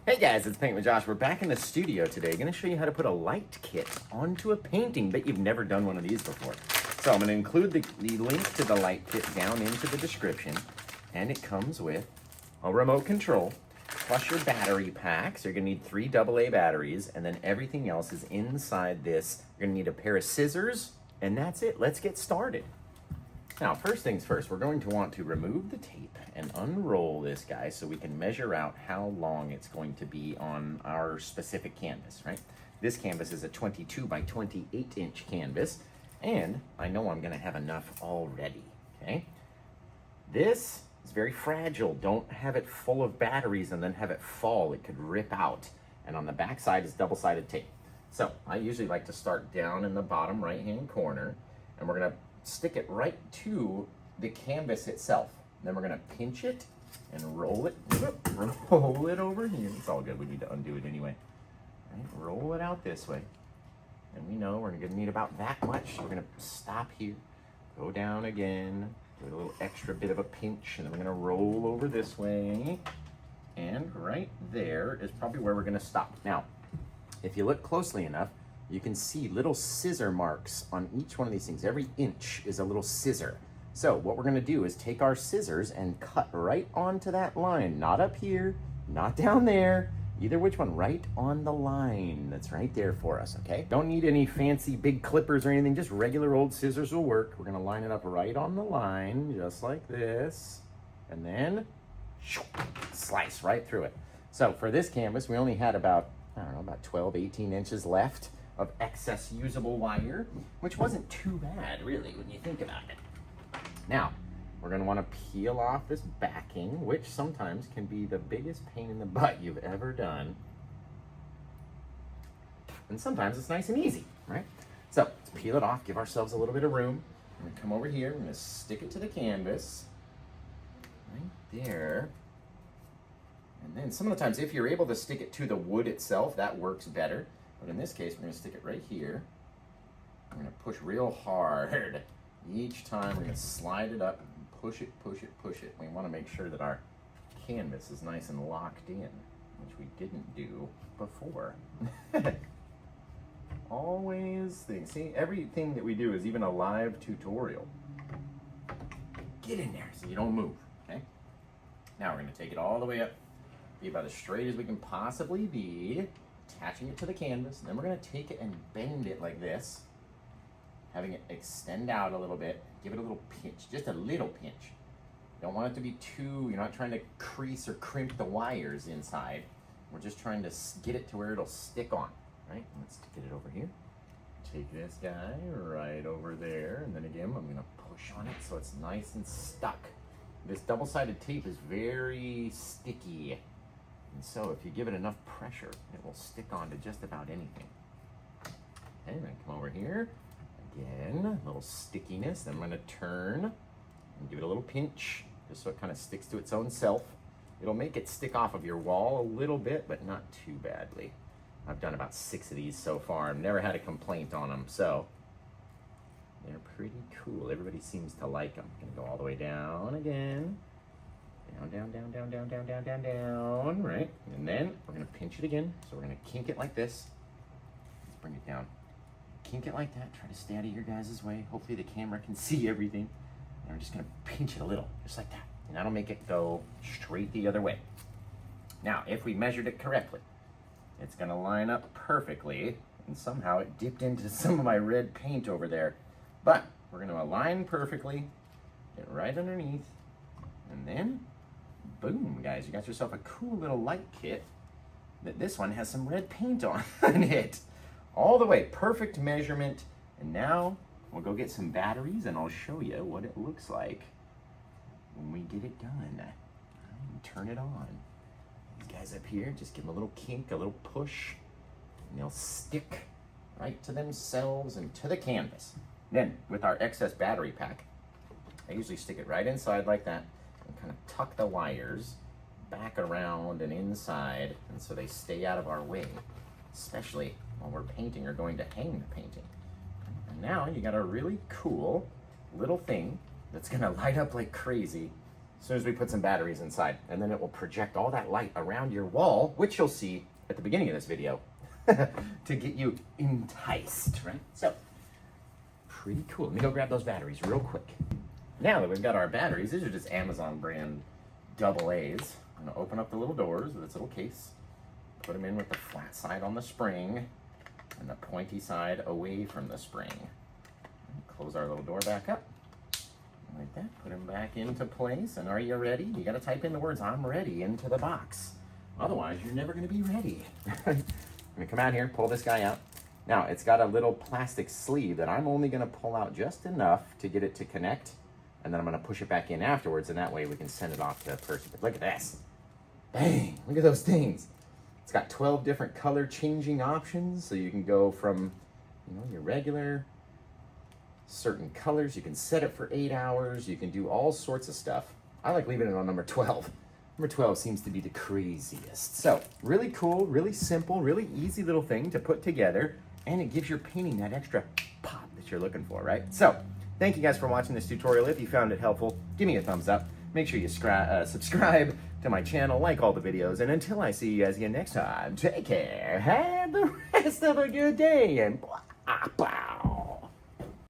Hey guys, it's Paint with Josh. We're back in the studio today. Going to show you how to put a light kit onto a painting. Bet you've never done one of these before. So I'm going to include the link to the light kit down into the description. And it comes with a remote control, plus your battery pack. So you're going to need 3 AA batteries, and then everything else is inside this. You're going to need a pair of scissors, and that's it. Let's get started. Now, first things first, we're going to want to remove the tape and unroll this guy so we can measure out how long it's going to be on our specific canvas, right? This canvas is a 22 by 28 inch canvas, and I know I'm gonna have enough already, okay? This is very fragile. Don't have it full of batteries and then have it fall. It could rip out. And on the back side is double-sided tape. So I usually like to start down in the bottom right-hand corner, and we're gonna stick it right to the canvas itself. Then we're gonna pinch it and roll it over here. It's all good, we need to undo it anyway. Right, roll it out this way. And we know we're gonna need about that much. So we're gonna stop here, go down again, do a little extra bit of a pinch, and then we're gonna roll over this way. And right there is probably where we're gonna stop. Now, if you look closely enough, you can see little scissor marks on each one of these things. Every inch is a little scissor. So what we're gonna do is take our scissors and cut right onto that line. Not up here, not down there, either which one, right on the line that's right there for us, okay? Don't need any fancy big clippers or anything, just regular old scissors will work. We're gonna line it up right on the line, just like this, and then slice right through it. So for this canvas, we only had about, I don't know, about 12, 18 inches left of excess usable wire, which wasn't too bad, really, when you think about it. Now, we're gonna wanna peel off this backing, which sometimes can be the biggest pain in the butt you've ever done. And sometimes it's nice and easy, right? So, let's peel it off, give ourselves a little bit of room. We're gonna come over here, we're gonna stick it to the canvas, right there. And then some of the times, if you're able to stick it to the wood itself, that works better. But in this case, we're gonna stick it right here. We're gonna push real hard. Each time we're gonna slide it up, and push it, push it, push it. We wanna make sure that our canvas is nice and locked in, which we didn't do before. Always think, see, everything that we do is even a live tutorial. Get in there so you don't move, okay? Now we're gonna take it all the way up, be about as straight as we can possibly be, attaching it to the canvas, and then we're gonna take it and bend it like this, having it extend out a little bit, give it a little pinch, just a little pinch. You don't want it to be too, you're not trying to crease or crimp the wires inside. We're just trying to get it to where it'll stick on, right? Let's get it over here. Take this guy right over there, and then again, I'm gonna push on it so it's nice and stuck. This double-sided tape is very sticky. And so if you give it enough pressure, it will stick on to just about anything. Okay, I'm gonna come over here. Again, a little stickiness. Then I'm gonna turn and give it a little pinch, just so it kind of sticks to its own self. It'll make it stick off of your wall a little bit, but not too badly. I've done about 6 of these so far. I've never had a complaint on them, so they're pretty cool. Everybody seems to like them. Gonna go all the way down again. Down, down, down, down, down, down, down, down, down, right? And then we're gonna pinch it again. So we're gonna kink it like this. Let's bring it down. Kink it like that. Try to stay out of your guys' way. Hopefully the camera can see everything. And we're just gonna pinch it a little, just like that. And that'll make it go straight the other way. Now, if we measured it correctly, it's gonna line up perfectly. And somehow it dipped into some of my red paint over there. But we're gonna align perfectly, get right underneath, and then boom, guys, you got yourself a cool little light kit that this one has some red paint on it. All the way, perfect measurement. And now we'll go get some batteries and I'll show you what it looks like when we get it done. And turn it on. These guys up here, just give them a little kink, a little push, and they'll stick right to themselves and to the canvas. Then, with our excess battery pack, I usually stick it right inside like that and kind of tuck the wires back around and inside, and so they stay out of our way, especially while we're painting or going to hang the painting. And now you got a really cool little thing that's gonna light up like crazy as soon as we put some batteries inside. And then it will project all that light around your wall, which you'll see at the beginning of this video, to get you enticed, right? So, pretty cool. Let me go grab those batteries real quick. Now that we've got our batteries, these are just Amazon brand AA's. I'm gonna open up the little doors with this little case, put them in with the flat side on the spring and the pointy side away from the spring. Close our little door back up, like that, put them back into place, and are you ready? You gotta type in the words, I'm ready, into the box. Otherwise, you're never gonna be ready. I'm gonna come out here, pull this guy out. Now, it's got a little plastic sleeve that I'm only gonna pull out just enough to get it to connect, and then I'm gonna push it back in afterwards, and that way we can send it off to a person. But look at this. Bang, look at those things. It's got 12 different color changing options, so you can go from, you know, your regular, certain colors. You can set it for 8 hours. You can do all sorts of stuff. I like leaving it on number 12. Number 12 seems to be the craziest. So, really cool, really simple, really easy little thing to put together, and it gives your painting that extra pop that you're looking for, right? So, thank you guys for watching this tutorial. If you found it helpful, give me a thumbs up. Make sure you subscribe to my channel, like all the videos, and until I see you guys again next time, take care, have the rest of a good day, and blah, blah.